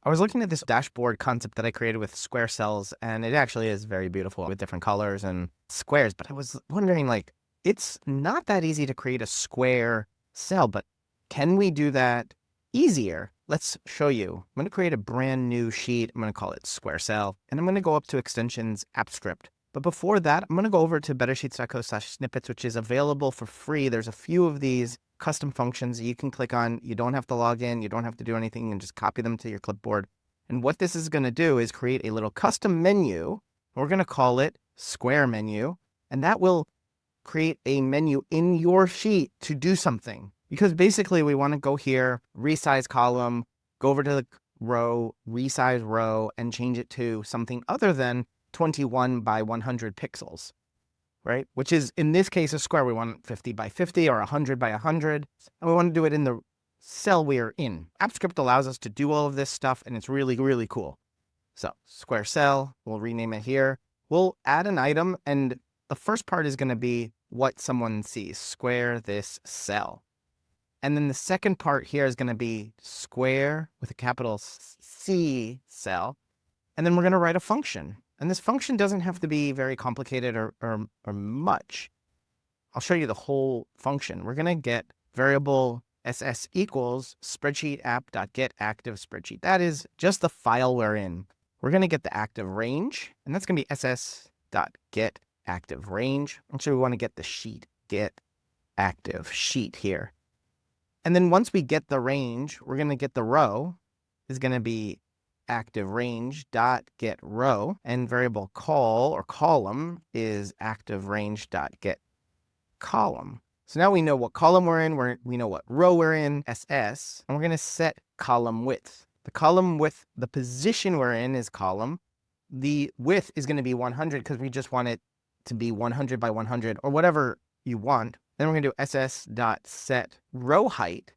I was looking at this dashboard concept that I created with Square Cells, and it actually is very beautiful with different colors and squares. But I was wondering, like, it's not that easy to create a square cell, but can we do that easier? Let's show you. I'm going to create a brand new sheet. I'm going to call it Square Cell, and I'm going to go up to extensions AppScript. But before that, I'm going to go over to bettersheets.co/snippets, which is available for free. There's a few of these custom functions you can click on. You don't have to log in. You don't have to do anything. You can just copy them to your clipboard. And what this is going to do is create a little custom menu. We're going to call it Square Menu. And that will create a menu in your sheet to do something. Because basically we want to go here, resize column, go over to the row, resize row, and change it to something other than 21 by 100 pixels, right? Which is, in this case, a square. We want 50 by 50 or 100 by 100. And we want to do it in the cell we're in. AppScript allows us to do all of this stuff, and it's really, really cool. So Square Cell, we'll rename it here. We'll add an item, and the first part is going to be what someone sees, square this cell. And then the second part here is going to be square with a capital C cell. And then we're going to write a function. And this function doesn't have to be very complicated or much. I'll show you the whole function. We're going to get variable ss equals spreadsheet app.get active spreadsheet. That is just the file we're in. We're going to get the active range, and that's going to be ss.get active range. Actually, we want to get the sheet, get active sheet here. And then once we get the range, we're going to get the row is going to be active range dot get row, and variable call or column is active range dot get column. So now we know what column we're in, we know what row we're in, SS, and we're going to set column width. The column width, the position we're in is column. The width is going to be 100 because we just want it to be 100 by 100 or whatever you want. Then we're going to do ss.set row height.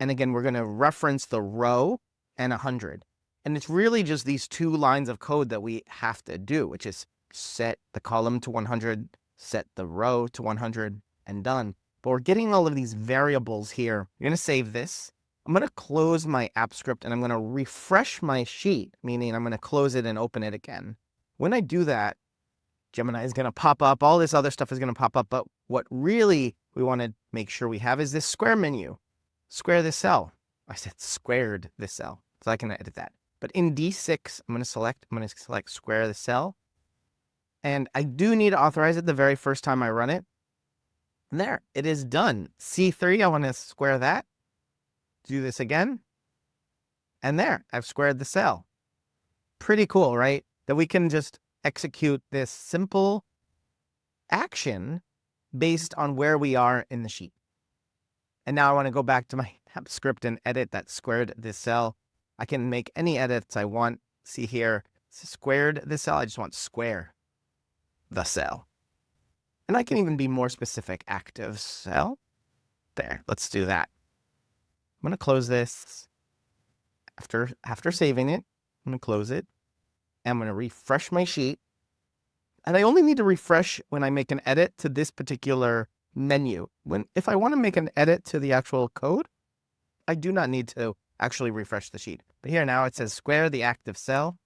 And again, we're going to reference the row and 100. And it's really just these two lines of code that we have to do, which is set the column to 100, set the row to 100, and done. But we're getting all of these variables here. You're going to save this. I'm going to close my app script, and I'm going to refresh my sheet, meaning I'm going to close it and open it again. When I do that, Gemini is going to pop up. All this other stuff is going to pop up. But what really we want to make sure we have is this square menu. Square this cell. I said squared this cell, so I can edit that. But in D6, I'm going to select square the cell. And I do need to authorize it the very first time I run it. And there, it is done. C3, I want to square that. Do this again. And there, I've squared the cell. Pretty cool, right? That we can just execute this simple action based on where we are in the sheet. And now I want to go back to my app script and edit that squared this cell. I can make any edits I want. See here, squared the cell. I just want square the cell. And I can even be more specific. Active cell. There, let's do that. I'm going to close this. After saving it, I'm going to close it. I'm going to refresh my sheet. And I only need to refresh when I make an edit to this particular menu. If I want to make an edit to the actual code, I do not need to actually refresh the sheet. But here now it says square the active cell.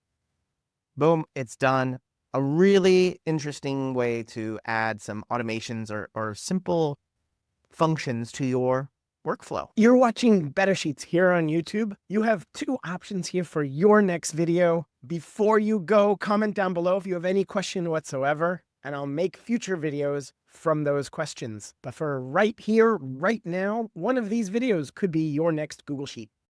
Boom, it's done. A really interesting way to add some automations or simple functions to your workflow. You're watching Better Sheets here on YouTube. You have two options here for your next video. Before you go, comment down below if you have any question whatsoever, and I'll make future videos from those questions. But for right here, right now, one of these videos could be your next Google Sheet.